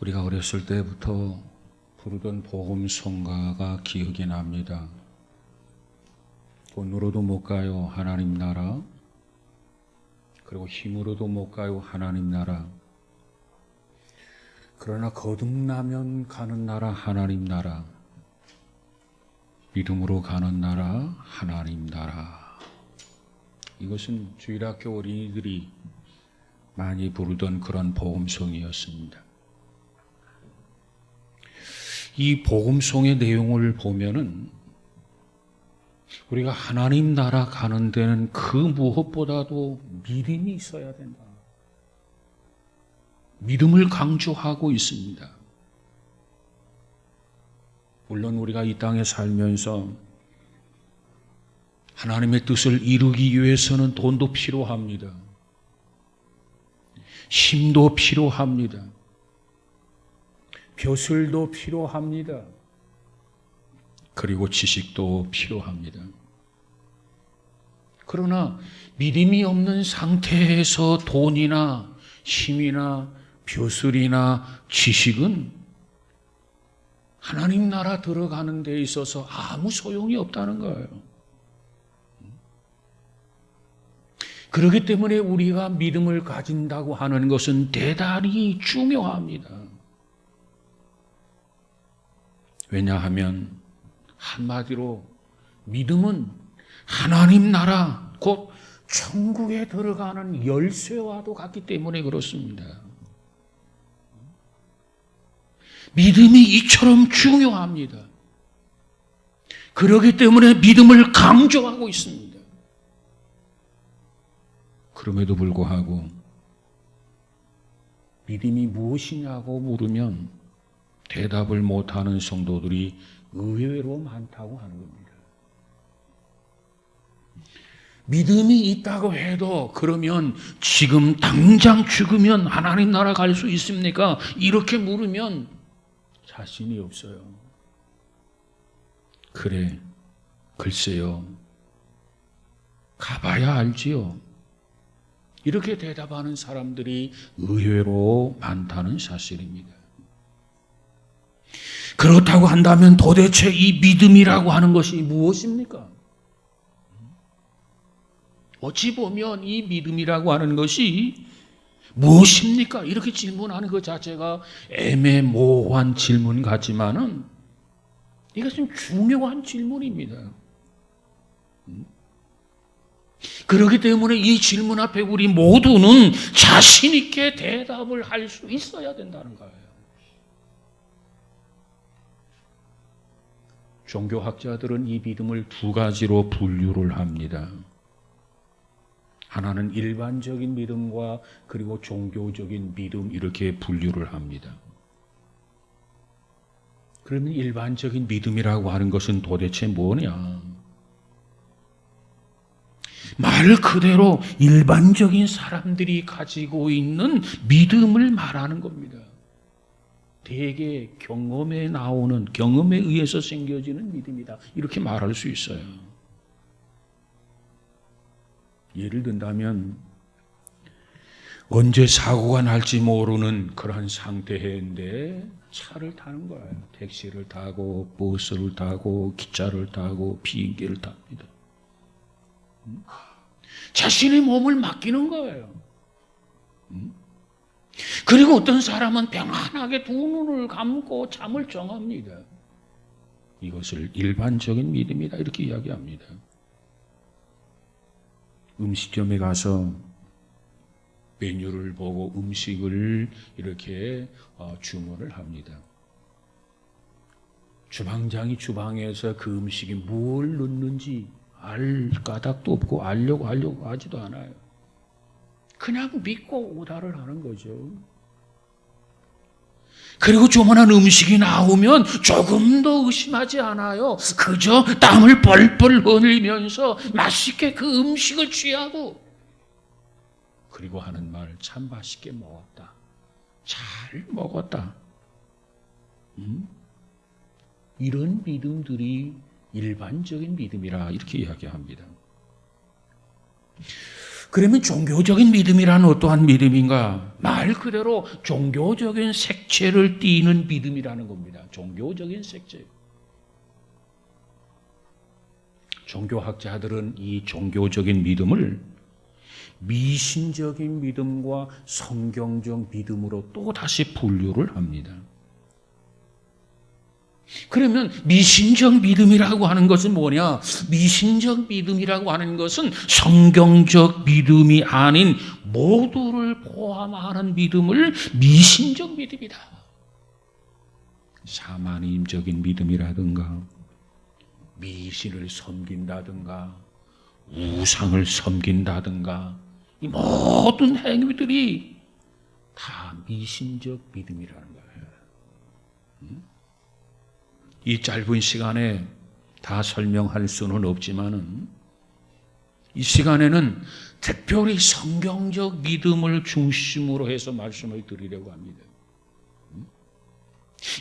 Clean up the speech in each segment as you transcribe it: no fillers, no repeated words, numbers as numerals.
우리가 어렸을 때부터 부르던 복음성가가 기억이 납니다. 돈으로도 못 가요, 하나님 나라. 그리고 힘으로도 못 가요, 하나님 나라. 그러나 거듭나면 가는 나라, 하나님 나라. 믿음으로 가는 나라, 하나님 나라. 이것은 주일학교 어린이들이 많이 부르던 그런 복음송이었습니다. 이 복음송의 내용을 보면은 우리가 하나님 나라 가는 데는 그 무엇보다도 믿음이 있어야 된다. 믿음을 강조하고 있습니다. 물론 우리가 이 땅에 살면서 하나님의 뜻을 이루기 위해서는 돈도 필요합니다. 힘도 필요합니다. 벼슬도 필요합니다. 그리고 지식도 필요합니다. 그러나 믿음이 없는 상태에서 돈이나 힘이나 벼슬이나 지식은 하나님 나라 들어가는 데 있어서 아무 소용이 없다는 거예요. 그렇기 때문에 우리가 믿음을 가진다고 하는 것은 대단히 중요합니다. 왜냐하면 한마디로 믿음은 하나님 나라, 곧 천국에 들어가는 열쇠와도 같기 때문에 그렇습니다. 믿음이 이처럼 중요합니다. 그렇기 때문에 믿음을 강조하고 있습니다. 그럼에도 불구하고 믿음이 무엇이냐고 물으면 대답을 못하는 성도들이 의외로 많다고 하는 겁니다. 믿음이 있다고 해도 그러면 지금 당장 죽으면 하나님 나라 갈 수 있습니까? 이렇게 물으면 자신이 없어요. 그래, 글쎄요. 가봐야 알지요. 이렇게 대답하는 사람들이 의외로 많다는 사실입니다. 그렇다고 한다면 도대체 이 믿음이라고 하는 것이 무엇입니까? 어찌 보면 이 믿음이라고 하는 것이 무엇입니까? 이렇게 질문하는 것 자체가 애매모호한 질문 같지만은 이것은 중요한 질문입니다. 그렇기 때문에 이 질문 앞에 우리 모두는 자신 있게 대답을 할 수 있어야 된다는 거예요. 종교학자들은 이 믿음을 두 가지로 분류를 합니다. 하나는 일반적인 믿음과 그리고 종교적인 믿음 이렇게 분류를 합니다. 그러면 일반적인 믿음이라고 하는 것은 도대체 뭐냐? 말 그대로 일반적인 사람들이 가지고 있는 믿음을 말하는 겁니다. 대개 경험에 나오는, 경험에 의해서 생겨지는 믿음이다. 이렇게 말할 수 있어요. 예를 든다면 언제 사고가 날지 모르는 그런 상태인데 차를 타는 거예요. 택시를 타고 버스를 타고 기차를 타고 비행기를 탑니다. 자신의 몸을 맡기는 거예요. 그리고 어떤 사람은 평안하게 두 눈을 감고 잠을 정합니다. 이것을 일반적인 믿음이다 이렇게 이야기합니다. 음식점에 가서 메뉴를 보고 음식을 이렇게 주문을 합니다. 주방장이 주방에서 그 음식에 뭘 넣는지 알 까닭도 없고 알려고 하지도 않아요. 그냥 믿고 오다를 하는 거죠. 그리고 주문한 음식이 나오면 조금도 의심하지 않아요. 그저 땀을 뻘뻘 흘리면서 맛있게 그 음식을 취하고 그리고 하는 말, 참 맛있게 먹었다. 잘 먹었다. 이런 믿음들이 일반적인 믿음이라 이렇게 이야기합니다. 그러면 종교적인 믿음이란 어떠한 믿음인가? 말 그대로 종교적인 색채를 띠는 믿음이라는 겁니다. 종교적인 색채. 종교학자들은 이 종교적인 믿음을 미신적인 믿음과 성경적 믿음으로 또 다시 분류를 합니다. 그러면 미신적 믿음이라고 하는 것은 뭐냐? 미신적 믿음이라고 하는 것은 성경적 믿음이 아닌 모두를 포함하는 믿음을 미신적 믿음이다. 샤머니즘적인 믿음이라든가 미신을 섬긴다든가 우상을 섬긴다든가 이 모든 행위들이 다 미신적 믿음이라는 거예요. 이 짧은 시간에 다 설명할 수는 없지만은 이 시간에는 특별히 성경적 믿음을 중심으로 해서 말씀을 드리려고 합니다.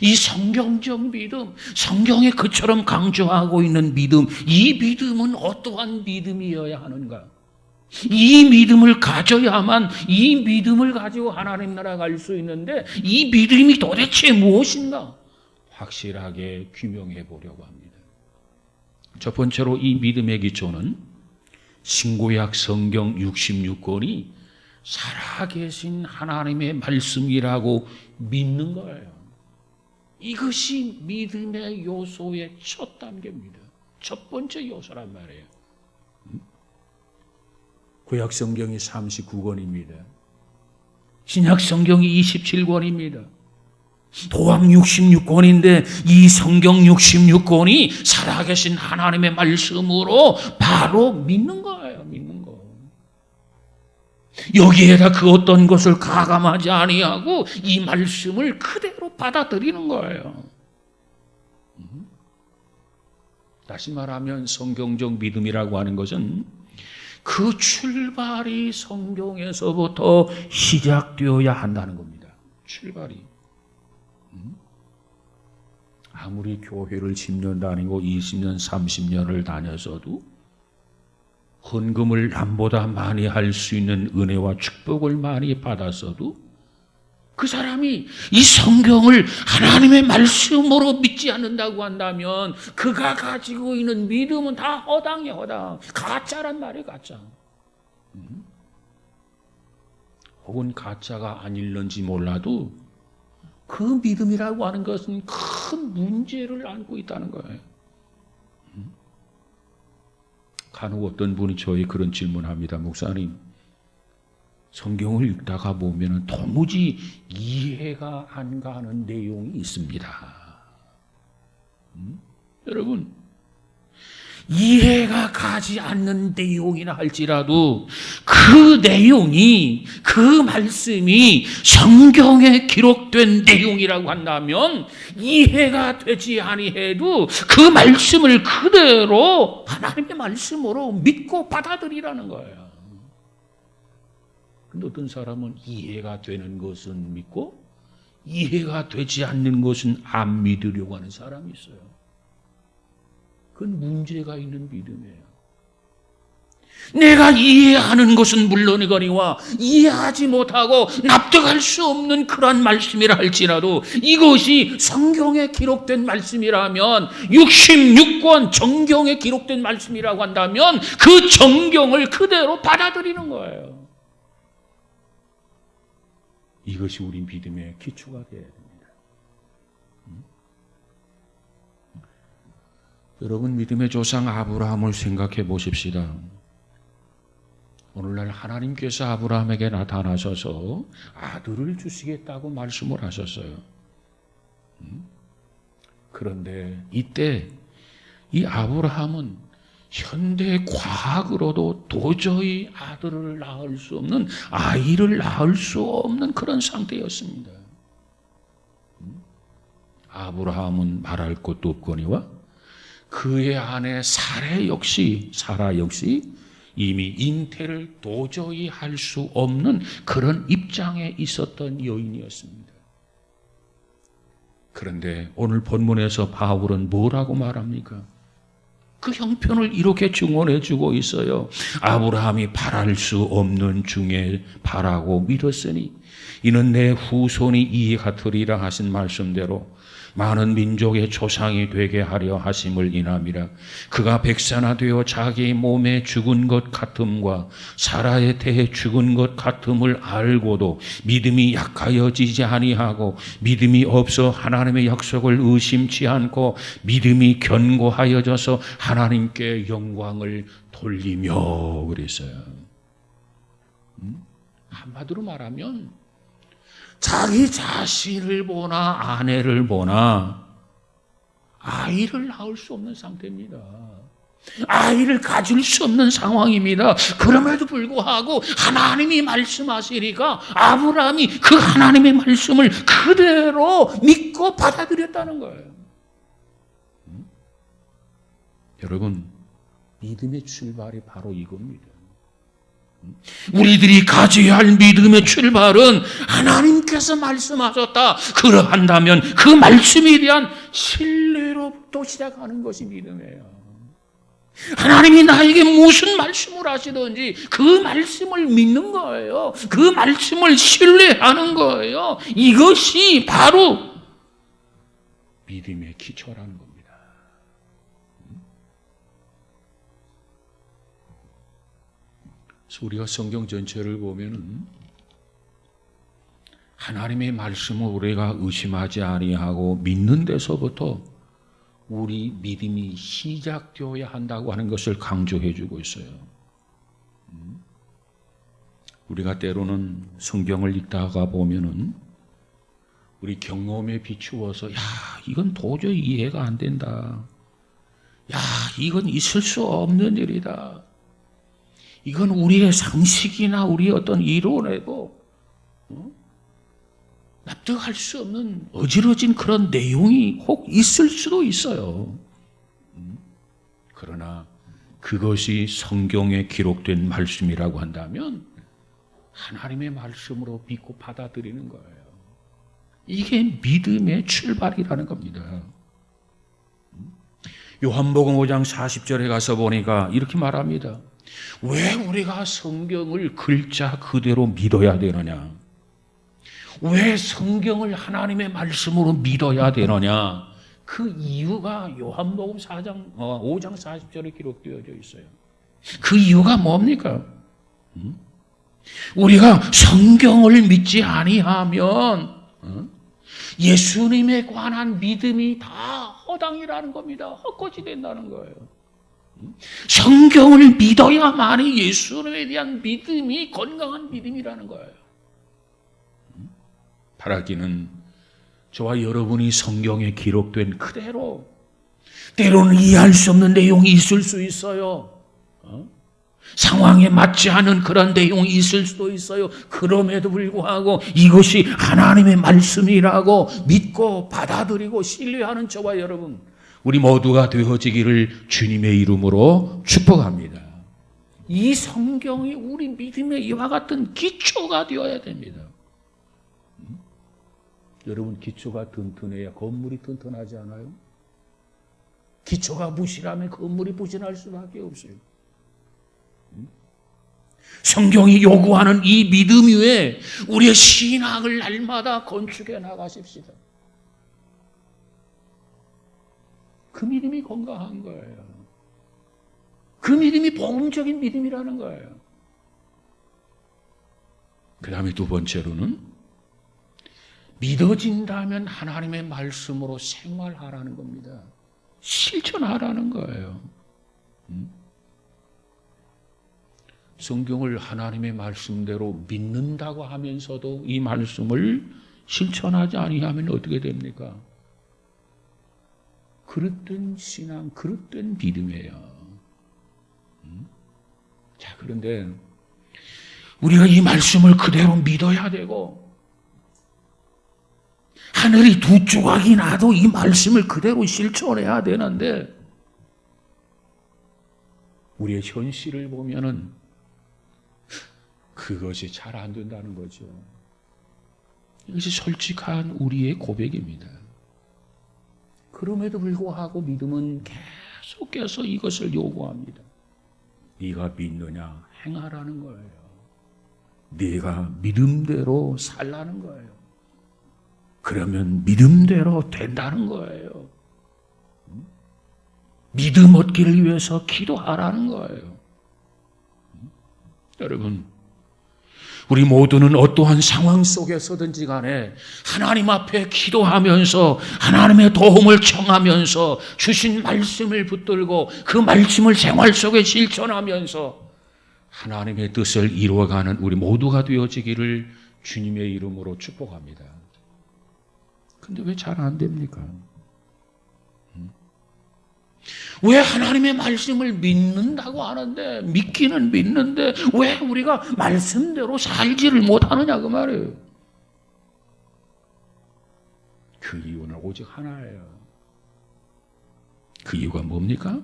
이 성경적 믿음, 성경에 그처럼 강조하고 있는 믿음, 이 믿음은 어떠한 믿음이어야 하는가? 이 믿음을 가져야만 이 믿음을 가지고 하나님 나라 갈 수 있는데 이 믿음이 도대체 무엇인가? 확실하게 규명해 보려고 합니다. 첫 번째로 이 믿음의 기초는 신구약 성경 66권이 살아계신 하나님의 말씀이라고 믿는 거예요. 이것이 믿음의 요소의 첫 단계입니다. 첫 번째 요소란 말이에요. 구약 성경이 39권입니다. 신약 성경이 27권입니다. 도학 66권인데 이 성경 66권이 살아계신 하나님의 말씀으로 바로 믿는 거예요. 믿는 거. 여기에다 그 어떤 것을 가감하지 아니하고 이 말씀을 그대로 받아들이는 거예요. 다시 말하면 성경적 믿음이라고 하는 것은 그 출발이 성경에서부터 시작되어야 한다는 겁니다. 출발이. 아무리 교회를 10년 다니고 20년, 30년을 다녔어도 헌금을 남보다 많이 할 수 있는 은혜와 축복을 많이 받았어도 그 사람이 이 성경을 하나님의 말씀으로 믿지 않는다고 한다면 그가 가지고 있는 믿음은 다 허당이야, 허당. 가짜란 말이에요, 가짜. 혹은 가짜가 아닐런지 몰라도 그 믿음이라고 하는 것은 큰 문제를 안고 있다는 거예요. 간혹 어떤 분이 저희 그런 질문합니다. 목사님, 성경을 읽다가 보면 도무지 이해가 안 가는 내용이 있습니다. 여러분, 이해가 가지 않는 내용이나 할지라도 그 내용이, 그 말씀이 성경에 기록된 내용이라고 한다면 이해가 되지 아니해도 그 말씀을 그대로 하나님의 말씀으로 믿고 받아들이라는 거예요. 근데 어떤 사람은 이해가 되는 것은 믿고 이해가 되지 않는 것은 안 믿으려고 하는 사람이 있어요. 그건 문제가 있는 믿음이에요. 내가 이해하는 것은 물론이거니와 이해하지 못하고 납득할 수 없는 그러한 말씀이라 할지라도 이것이 성경에 기록된 말씀이라면 66권 정경에 기록된 말씀이라고 한다면 그 정경을 그대로 받아들이는 거예요. 이것이 우리 믿음의 기초가 되어야 됩니다. 여러분, 믿음의 조상 아브라함을 생각해 보십시다. 오늘날 하나님께서 아브라함에게 나타나셔서 아들을 주시겠다고 말씀을 하셨어요. 그런데 이때 이 아브라함은 현대 과학으로도 도저히 아들을 낳을 수 없는, 아이를 낳을 수 없는 그런 상태였습니다. 아브라함은 말할 것도 없거니와 그의 아내 사라 역시 이미 잉태를 도저히 할 수 없는 그런 입장에 있었던 여인이었습니다. 그런데 오늘 본문에서 바울은 뭐라고 말합니까? 그 형편을 이렇게 증언해 주고 있어요. 아브라함이 바랄 수 없는 중에 바라고 믿었으니 이는 내 후손이 이에 같으리라 하신 말씀대로 많은 민족의 조상이 되게 하려 하심을 인함이라. 그가 백사나 되어 자기 몸에 죽은 것 같음과 사라에 대해 죽은 것 같음을 알고도 믿음이 약하여지지 아니하고 믿음이 없어 하나님의 약속을 의심치 않고 믿음이 견고하여져서 하나님께 영광을 돌리며 그랬어요. 한마디로 말하면 자기 자신을 보나 아내를 보나 아이를 낳을 수 없는 상태입니다. 아이를 가질 수 없는 상황입니다. 그럼에도 불구하고 하나님이 말씀하시니까 아브라함이 그 하나님의 말씀을 그대로 믿고 받아들였다는 거예요. 여러분, 믿음의 출발이 바로 이겁니다. 우리들이 가져야 할 믿음의 출발은 하나님께서 말씀하셨다. 그러한다면 그 말씀에 대한 신뢰로부터 시작하는 것이 믿음이에요. 하나님이 나에게 무슨 말씀을 하시든지 그 말씀을 믿는 거예요. 그 말씀을 신뢰하는 거예요. 이것이 바로 믿음의 기초라는 겁니다. 우리가 성경 전체를 보면은 하나님의 말씀을 우리가 의심하지 아니하고 믿는 데서부터 우리 믿음이 시작되어야 한다고 하는 것을 강조해 주고 있어요. 우리가 때로는 성경을 읽다가 보면은 우리 경험에 비추어서 야, 이건 도저히 이해가 안 된다. 야, 이건 있을 수 없는 일이다. 이건 우리의 상식이나 우리의 어떤 이론에도 납득할 수 없는 어지러진 그런 내용이 혹 있을 수도 있어요. 그러나 그것이 성경에 기록된 말씀이라고 한다면 하나님의 말씀으로 믿고 받아들이는 거예요. 이게 믿음의 출발이라는 겁니다. 요한복음 5장 40절에 가서 보니까 이렇게 말합니다. 왜 우리가 성경을 글자 그대로 믿어야 되느냐? 왜 성경을 하나님의 말씀으로 믿어야 되느냐? 그 이유가 요한복음 5장 40절에 기록되어져 있어요. 그 이유가 뭡니까? 우리가 성경을 믿지 아니하면 예수님에 관한 믿음이 다 허당이라는 겁니다. 헛것이 된다는 거예요. 성경을 믿어야만이 예수님에 대한 믿음이 건강한 믿음이라는 거예요. 바라기는 저와 여러분이 성경에 기록된 그대로 때로는 이해할 수 없는 내용이 있을 수 있어요. 상황에 맞지 않은 그런 내용이 있을 수도 있어요. 그럼에도 불구하고 이것이 하나님의 말씀이라고 믿고 받아들이고 신뢰하는 저와 여러분, 우리 모두가 되어지기를 주님의 이름으로 축복합니다. 이 성경이 우리 믿음의 이와 같은 기초가 되어야 됩니다. 여러분, 기초가 튼튼해야 건물이 튼튼하지 않아요? 기초가 부실하면 건물이 부실할 수밖에 없어요. 성경이 요구하는 이 믿음 위에 우리의 신앙을 날마다 건축해 나가십시다. 그 믿음이 건강한 거예요. 그 믿음이 복음적인 믿음이라는 거예요. 그 다음에 두 번째로는 믿어진다면 하나님의 말씀으로 생활하라는 겁니다. 실천하라는 거예요. 성경을 하나님의 말씀대로 믿는다고 하면서도 이 말씀을 실천하지 아니하면 어떻게 됩니까? 그릇된 신앙, 그릇된 믿음이에요. 자, 그런데 우리가 이 말씀을 그대로 믿어야 되고 하늘이 두 조각이 나도 이 말씀을 그대로 실천해야 되는데 우리의 현실을 보면은 그것이 잘 안 된다는 거죠. 이것이 솔직한 우리의 고백입니다. 그럼에도 불구하고 믿음은 계속해서 이것을 요구합니다. 네가 믿느냐 행하라는 거예요. 네가 믿음대로 살라는 거예요. 그러면 믿음대로 된다는 거예요. 믿음 얻기를 위해서 기도하라는 거예요. 여러분, 우리 모두는 어떠한 상황 속에서든지 간에 하나님 앞에 기도하면서 하나님의 도움을 청하면서 주신 말씀을 붙들고 그 말씀을 생활 속에 실천하면서 하나님의 뜻을 이루어가는 우리 모두가 되어지기를 주님의 이름으로 축복합니다. 근데 왜 잘 안 됩니까? 왜 하나님의 말씀을 믿는다고 하는데, 믿기는 믿는데 왜 우리가 말씀대로 살지를 못하느냐 그 말이에요. 그 이유는 오직 하나예요. 그 이유가 뭡니까?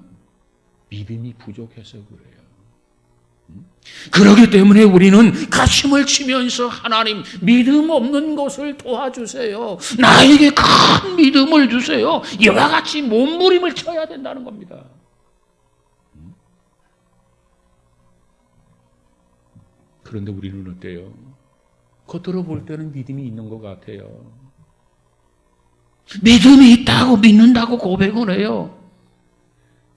믿음이 부족해서 그래요. 그렇기 때문에 우리는 가슴을 치면서 하나님 믿음 없는 것을 도와주세요. 나에게 큰 믿음을 주세요. 이와 같이 몸부림을 쳐야 된다는 겁니다. 그런데 우리는 어때요? 겉으로 볼 때는 믿음이 있는 것 같아요. 믿음이 있다고 믿는다고 고백을 해요.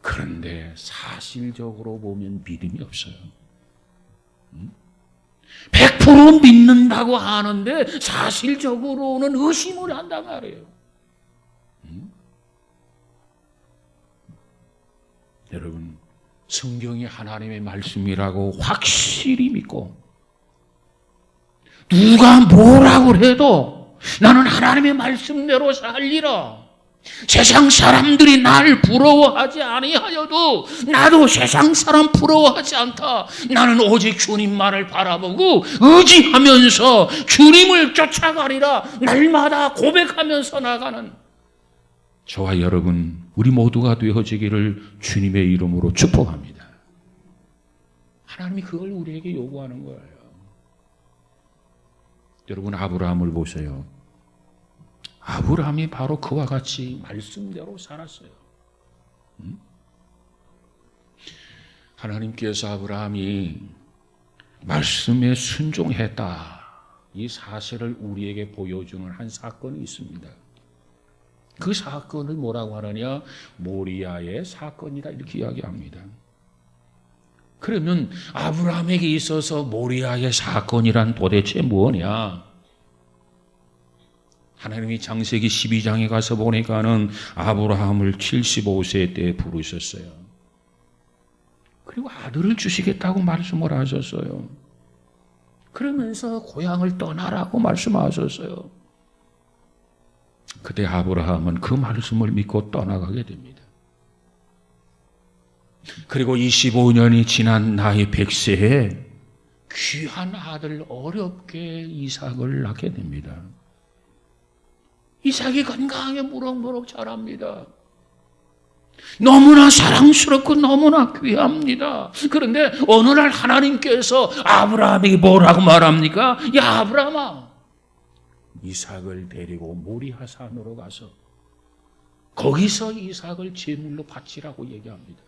그런데 사실적으로 보면 믿음이 없어요. 100% 믿는다고 하는데 사실적으로는 의심을 한단 말이에요. 여러분, 성경이 하나님의 말씀이라고 확실히 믿고 누가 뭐라고 해도 나는 하나님의 말씀대로 살리라. 세상 사람들이 나를 부러워하지 아니하여도 나도 세상 사람 부러워하지 않다. 나는 오직 주님만을 바라보고 의지하면서 주님을 쫓아가리라. 날마다 고백하면서 나가는 저와 여러분, 우리 모두가 되어지기를 주님의 이름으로 축복합니다. 하나님이 그걸 우리에게 요구하는 거예요. 여러분, 아브라함을 보세요. 아브라함이 바로 그와 같이 말씀대로 살았어요. 하나님께서 아브라함이 말씀에 순종했다, 이 사실을 우리에게 보여주는 한 사건이 있습니다. 그 사건을 뭐라고 하느냐? 모리아의 사건이다, 이렇게 이야기합니다. 그러면 아브라함에게 있어서 모리아의 사건이란 도대체 뭐냐? 하나님이 창세기 12장에 가서 보니까는 아브라함을 75세 때 부르셨어요. 그리고 아들을 주시겠다고 말씀을 하셨어요. 그러면서 고향을 떠나라고 말씀하셨어요. 그때 아브라함은 그 말씀을 믿고 떠나가게 됩니다. 그리고 25년이 지난 나이 100세에 귀한 아들 어렵게 이삭을 낳게 됩니다. 이삭이 건강하게 무럭무럭 자랍니다. 너무나 사랑스럽고 너무나 귀합니다. 그런데 어느 날 하나님께서 아브라함에게 뭐라고 말합니까? 야, 아브라함아, 이삭을 데리고 모리아산으로 가서 거기서 이삭을 제물로 바치라고 얘기합니다.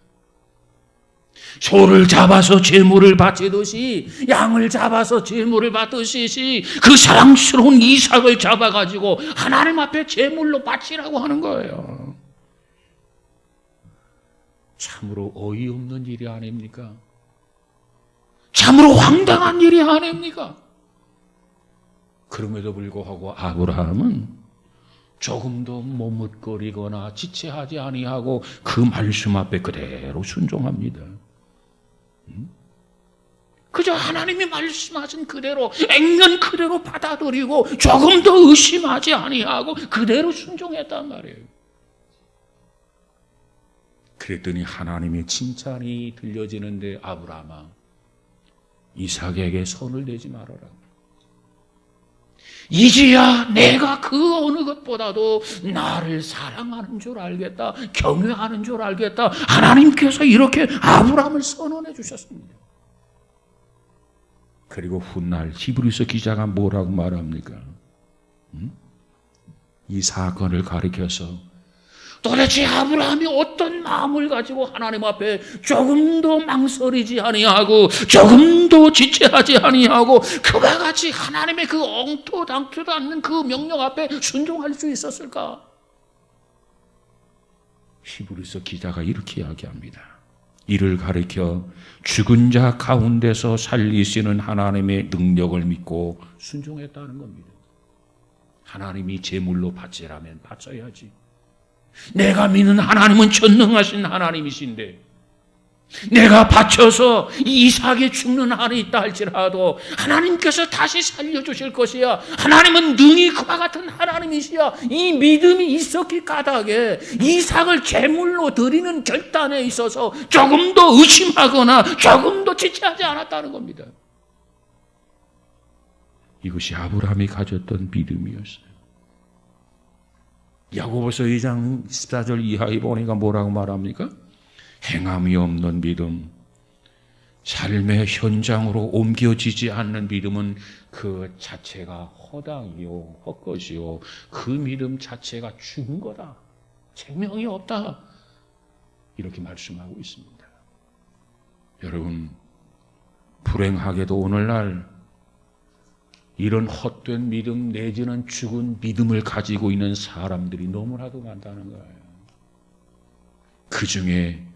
소를 잡아서 제물을 바치듯이, 양을 잡아서 제물을 바치듯이 그 사랑스러운 이삭을 잡아가지고 하나님 앞에 제물로 바치라고 하는 거예요. 참으로 어이없는 일이 아닙니까? 참으로 황당한 일이 아닙니까? 그럼에도 불구하고 아브라함은 조금도 머뭇거리거나 지체하지 아니하고 그 말씀 앞에 그대로 순종합니다. 그저 하나님이 말씀하신 그대로, 액면 그대로 받아들이고 조금도 의심하지 아니하고 그대로 순종했단 말이에요. 그랬더니 하나님의 칭찬이 들려지는데, 아브라함아, 이삭에게 손을 대지 말아라. 이제야 내가 그 어느 것보다도 나를 사랑하는 줄 알겠다, 경외하는 줄 알겠다. 하나님께서 이렇게 아브라함을 선언해 주셨습니다. 그리고 훗날 히브리서 기자가 뭐라고 말합니까? 이 사건을 가리켜서 도대체 아브라함이 어떤 마음을 가지고 하나님 앞에 조금도 망설이지 아니하고 조금도 지체하지 아니하고 그와 같이 하나님의 그 엉터당토도 않는 그 명령 앞에 순종할 수 있었을까? 히브리서 기자가 이렇게 이야기합니다. 이를 가리켜 죽은 자 가운데서 살리시는 하나님의 능력을 믿고 순종했다는 겁니다. 하나님이 제물로 바치라면 바쳐야지. 내가 믿는 하나님은 전능하신 하나님이신데 내가 바쳐서 이삭이 죽는 한이 있다 할지라도 하나님께서 다시 살려주실 것이야. 하나님은 능히 그와 같은 하나님이시야. 이 믿음이 있었기 까닭에 이삭을 제물로 드리는 결단에 있어서 조금도 의심하거나 조금도 지체하지 않았다는 겁니다. 이것이 아브라함이 가졌던 믿음이었어요. 야고보서 2장 14절 이하에 보니까 뭐라고 말합니까? 행함이 없는 믿음, 삶의 현장으로 옮겨지지 않는 믿음은 그 자체가 허당이요, 헛것이요, 그 믿음 자체가 죽은 거다. 생명이 없다. 이렇게 말씀하고 있습니다. 여러분, 불행하게도 오늘날 이런 헛된 믿음 내지는 죽은 믿음을 가지고 있는 사람들이 너무나도 많다는 거예요. 그 중에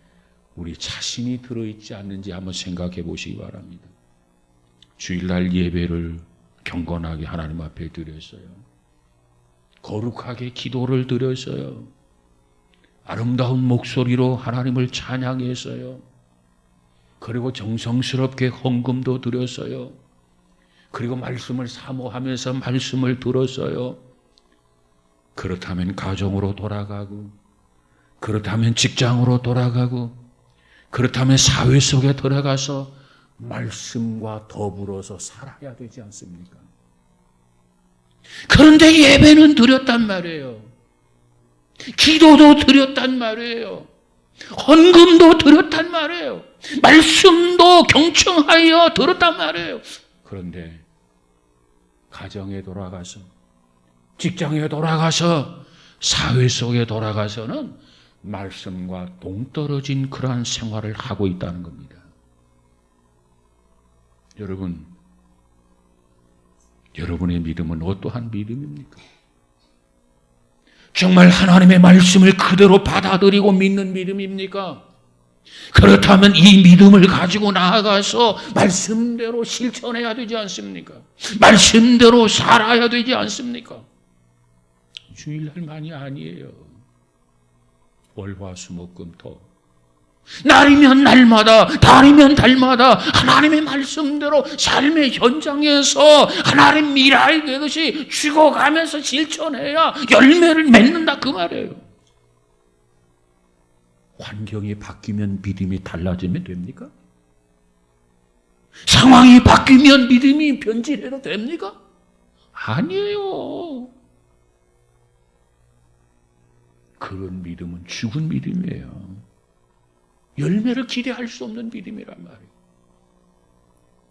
우리 자신이 들어있지 않는지 한번 생각해 보시기 바랍니다. 주일날 예배를 경건하게 하나님 앞에 드렸어요. 거룩하게 기도를 드렸어요. 아름다운 목소리로 하나님을 찬양했어요. 그리고 정성스럽게 헌금도 드렸어요. 그리고 말씀을 사모하면서 말씀을 들었어요. 그렇다면 가정으로 돌아가고, 그렇다면 직장으로 돌아가고, 그렇다면 사회 속에 들어가서 말씀과 더불어서 살아야 되지 않습니까? 그런데 예배는 드렸단 말이에요. 기도도 드렸단 말이에요. 헌금도 드렸단 말이에요. 말씀도 경청하여 들었단 말이에요. 그런데 가정에 돌아가서, 직장에 돌아가서, 사회 속에 돌아가서는 말씀과 동떨어진 그러한 생활을 하고 있다는 겁니다. 여러분, 여러분의 믿음은 어떠한 믿음입니까? 정말 하나님의 말씀을 그대로 받아들이고 믿는 믿음입니까? 그렇다면 이 믿음을 가지고 나아가서 말씀대로 실천해야 되지 않습니까? 말씀대로 살아야 되지 않습니까? 주일날만이 아니에요. 월화수목금토 날이면 날마다, 달이면 달마다 하나님의 말씀대로 삶의 현장에서 하나님 미라에 되듯이 죽어가면서 실천해야 열매를 맺는다 그 말이에요. 환경이 바뀌면 믿음이 달라지면 됩니까? 상황이 바뀌면 믿음이 변질해도 됩니까? 아니에요. 그런 믿음은 죽은 믿음이에요. 열매를 기대할 수 없는 믿음이란 말이에요.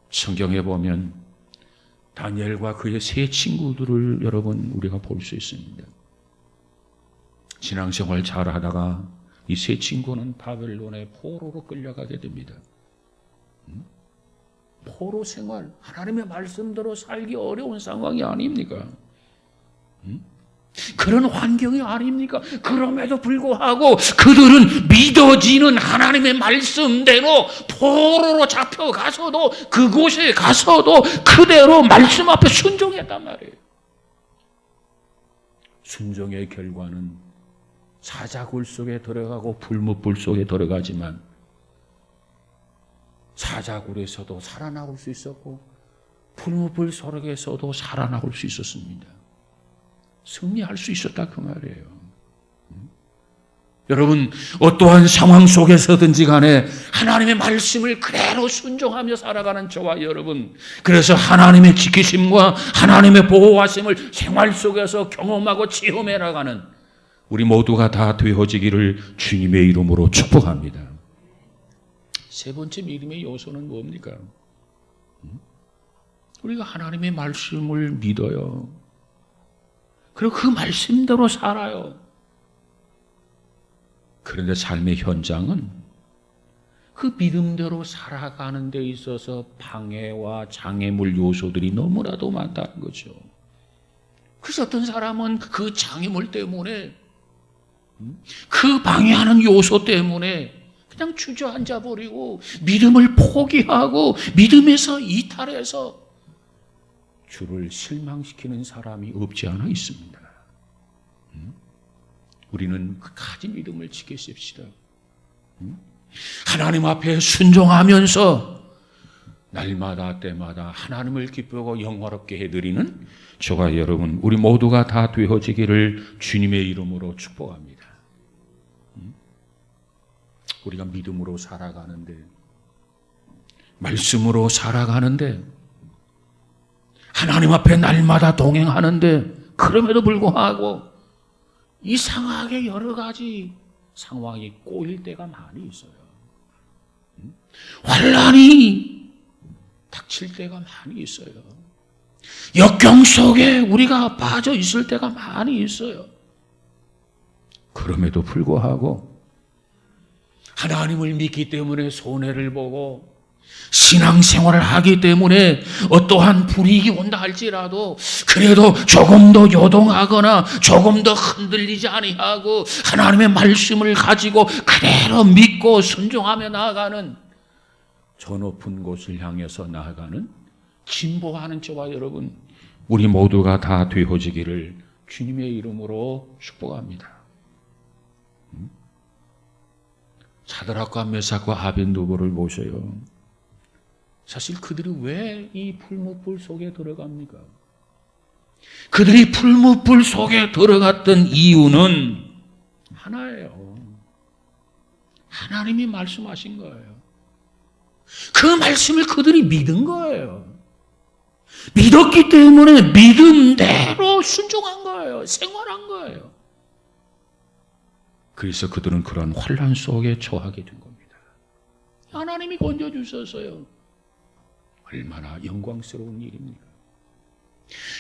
성경에 보면 다니엘과 그의 세 친구들을 여러분 우리가 볼 수 있습니다. 신앙생활 잘하다가 이 세 친구는 바벨론의 포로로 끌려가게 됩니다. 포로 생활, 하나님의 말씀대로 살기 어려운 상황이 아닙니까? 그런 환경이 아닙니까? 그럼에도 불구하고 그들은 믿어지는 하나님의 말씀대로 포로로 잡혀가서도 그곳에 가서도 그대로 말씀 앞에 순종했단 말이에요. 순종의 결과는 사자굴 속에 들어가고 불못불 속에 들어가지만 사자굴에서도 살아나올 수 있었고 불못불 속에서도 살아나올 수 있었습니다. 승리할 수 있었다 그 말이에요. 여러분, 어떠한 상황 속에서든지 간에 하나님의 말씀을 그대로 순종하며 살아가는 저와 여러분, 그래서 하나님의 지키심과 하나님의 보호하심을 생활 속에서 경험하고 체험해 나가는 우리 모두가 다 되어지기를 주님의 이름으로 축복합니다. 세 번째 믿음의 요소는 뭡니까? 우리가 하나님의 말씀을 믿어요. 그리고 그 말씀대로 살아요. 그런데 삶의 현장은 그 믿음대로 살아가는 데 있어서 방해와 장애물 요소들이 너무나도 많다는 거죠. 그래서 어떤 사람은 그 장애물 때문에, 그 방해하는 요소 때문에 그냥 주저앉아 버리고 믿음을 포기하고 믿음에서 이탈해서 주를 실망시키는 사람이 없지 않아 있습니다. 우리는 그 가진 믿음을 지키십시다. 하나님 앞에 순종하면서 날마다 때마다 하나님을 기쁘고 영화롭게 해드리는 저와 여러분, 우리 모두가 다 되어지기를 주님의 이름으로 축복합니다. 우리가 믿음으로 살아가는데, 말씀으로 살아가는데, 하나님 앞에 날마다 동행하는데, 그럼에도 불구하고 이상하게 여러 가지 상황이 꼬일 때가 많이 있어요. 환난이 닥칠 때가 많이 있어요. 역경 속에 우리가 빠져 있을 때가 많이 있어요. 그럼에도 불구하고 하나님을 믿기 때문에 손해를 보고 신앙생활을 하기 때문에 어떠한 불이익이 온다 할지라도 그래도 조금 더 요동하거나 조금 더 흔들리지 아니하고 하나님의 말씀을 가지고 그대로 믿고 순종하며 나아가는, 저 높은 곳을 향해서 나아가는 진보하는 저와 여러분, 우리 모두가 다 되어지기를 주님의 이름으로 축복합니다. 사드락과 메삭과 아벤노고를 보세요. 사실 그들이 왜 이 풀무불 속에 들어갑니까? 그들이 풀무불 속에 들어갔던 이유는 하나예요. 하나님이 말씀하신 거예요. 그 말씀을 그들이 믿은 거예요. 믿었기 때문에 믿음대로 순종한 거예요. 생활한 거예요. 그래서 그들은 그런 환난 속에 처하게 된 겁니다. 하나님이 건져주셨어요. 얼마나 영광스러운 일입니까?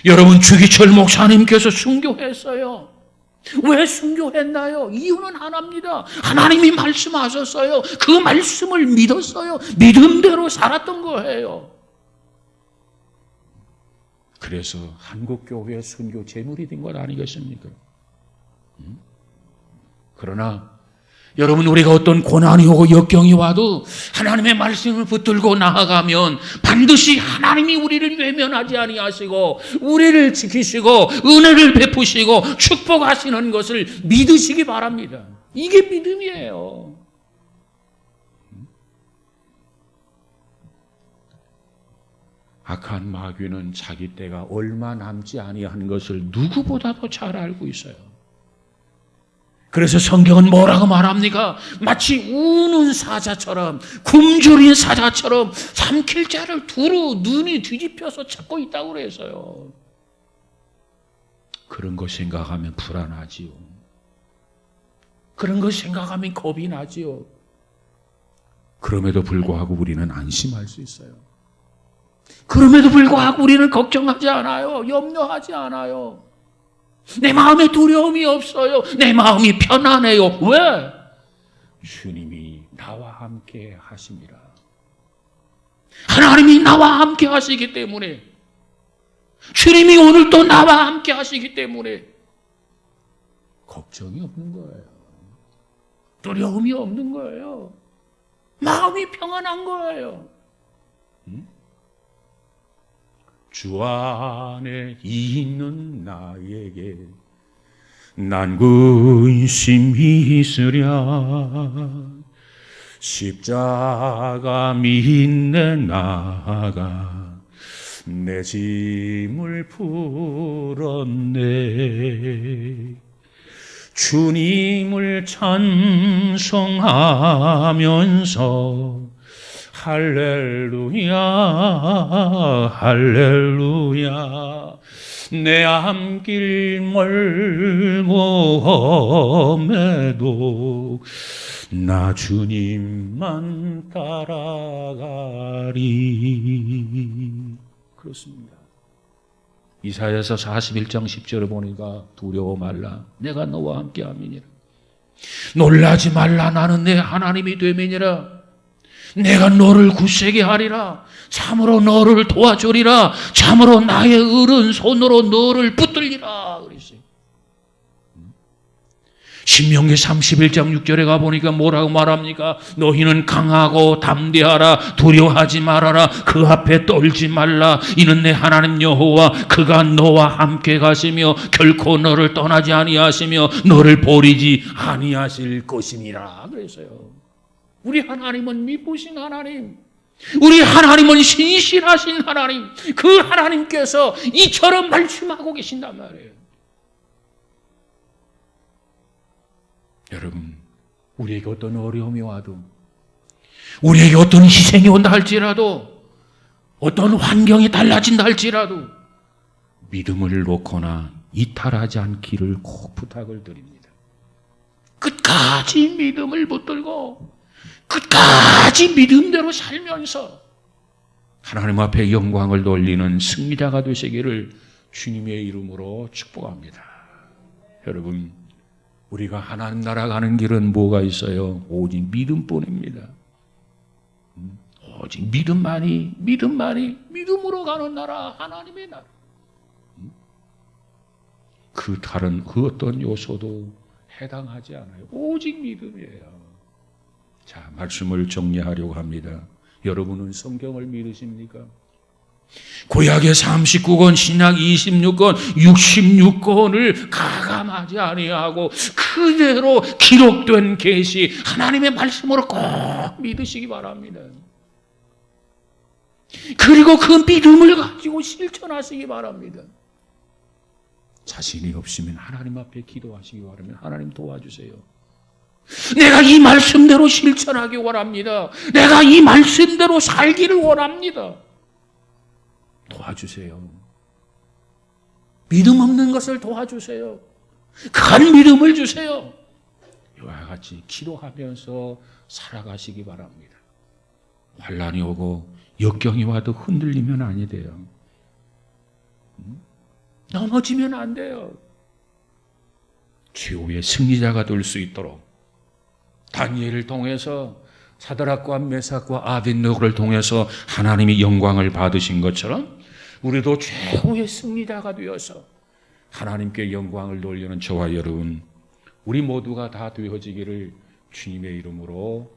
여러분, 주기철 목사님께서 순교했어요. 왜 순교했나요? 이유는 하나입니다. 하나님이 말씀하셨어요. 그 말씀을 믿었어요. 믿음대로 살았던 거예요. 그래서 한국교회 순교 제물이 된 것 아니겠습니까? 그러나 여러분, 우리가 어떤 고난이 오고 역경이 와도 하나님의 말씀을 붙들고 나아가면 반드시 하나님이 우리를 외면하지 아니하시고 우리를 지키시고 은혜를 베푸시고 축복하시는 것을 믿으시기 바랍니다. 이게 믿음이에요. 악한 마귀는 자기 때가 얼마 남지 아니한 것을 누구보다도 잘 알고 있어요. 그래서 성경은 뭐라고 말합니까? 마치 우는 사자처럼, 굶주린 사자처럼 삼킬 자를 두루 눈이 뒤집혀서 찾고 있다고 그래서요. 그런 거 생각하면 불안하지요. 그런 거 생각하면 겁이 나지요. 그럼에도 불구하고 우리는 안심할 수 있어요. 그럼에도 불구하고 우리는 걱정하지 않아요. 염려하지 않아요. 내 마음에 두려움이 없어요. 내 마음이 편안해요. 왜? 주님이 나와 함께 하심이라. 하나님이 나와 함께 하시기 때문에, 주님이 오늘도 나와 함께 하시기 때문에 걱정이 없는 거예요. 두려움이 없는 거예요. 마음이 평안한 거예요. 주 안에 있는 나에게 난 근심이 있으랴. 십자가 밑에 나가 내 짐을 풀었네. 주님을 찬송하면서 할렐루야 할렐루야. 내 앞길 멀고 험해도 나 주님만 따라가리. 그렇습니다. 이사야서 41장 10절을 보니까 두려워 말라 내가 너와 함께 함이니라. 놀라지 말라. 나는 내 하나님이 됨이니라. 내가 너를 굳세게 하리라. 참으로 너를 도와주리라. 참으로 나의 오른손으로 너를 붙들리라. 그랬어요. 신명기 31장 6절에 가보니까 뭐라고 말합니까? 너희는 강하고 담대하라. 두려워하지 말아라. 그 앞에 떨지 말라. 이는 내 하나님 여호와 그가 너와 함께 가시며 결코 너를 떠나지 아니하시며 너를 버리지 아니하실 것임이라. 그래서요, 우리 하나님은 미쁘신 하나님, 우리 하나님은 신실하신 하나님, 그 하나님께서 이처럼 말씀하고 계신단 말이에요. 여러분, 우리에게 어떤 어려움이 와도, 우리에게 어떤 희생이 온다 할지라도, 어떤 환경이 달라진다 할지라도 믿음을 놓거나 이탈하지 않기를 꼭 부탁을 드립니다. 끝까지 믿음을 붙들고 끝까지 믿음대로 살면서 하나님 앞에 영광을 돌리는 승리자가 되시기를 주님의 이름으로 축복합니다. 여러분, 우리가 하나님 나라 가는 길은 뭐가 있어요? 오직 믿음뿐입니다. 오직 믿음만이 믿음으로 가는 나라, 하나님의 나라. 그 다른 그 어떤 요소도 해당하지 않아요. 오직 믿음이에요. 자, 말씀을 정리하려고 합니다. 여러분은 성경을 믿으십니까? 구약의 39권, 신약 26권, 66권을 가감하지 아니하고 그대로 기록된 계시, 하나님의 말씀으로 꼭 믿으시기 바랍니다. 그리고 그 믿음을 가지고 실천하시기 바랍니다. 자신이 없으면 하나님 앞에 기도하시기 바랍니다. 하나님 도와주세요. 내가 이 말씀대로 실천하기 원합니다. 내가 이 말씀대로 살기를 원합니다. 도와주세요. 믿음 없는 것을 도와주세요. 큰 믿음을 주세요. 이와 같이 기도하면서 살아가시기 바랍니다. 환난이 오고 역경이 와도 흔들리면 아니 돼요. 넘어지면 안 돼요. 최후의 승리자가 될 수 있도록 다니엘을 통해서, 사드락과 메삭과 아벳느고를 통해서 하나님이 영광을 받으신 것처럼 우리도 최후의 승리자가 되어서 하나님께 영광을 돌리는 저와 여러분, 우리 모두가 다 되어지기를 주님의 이름으로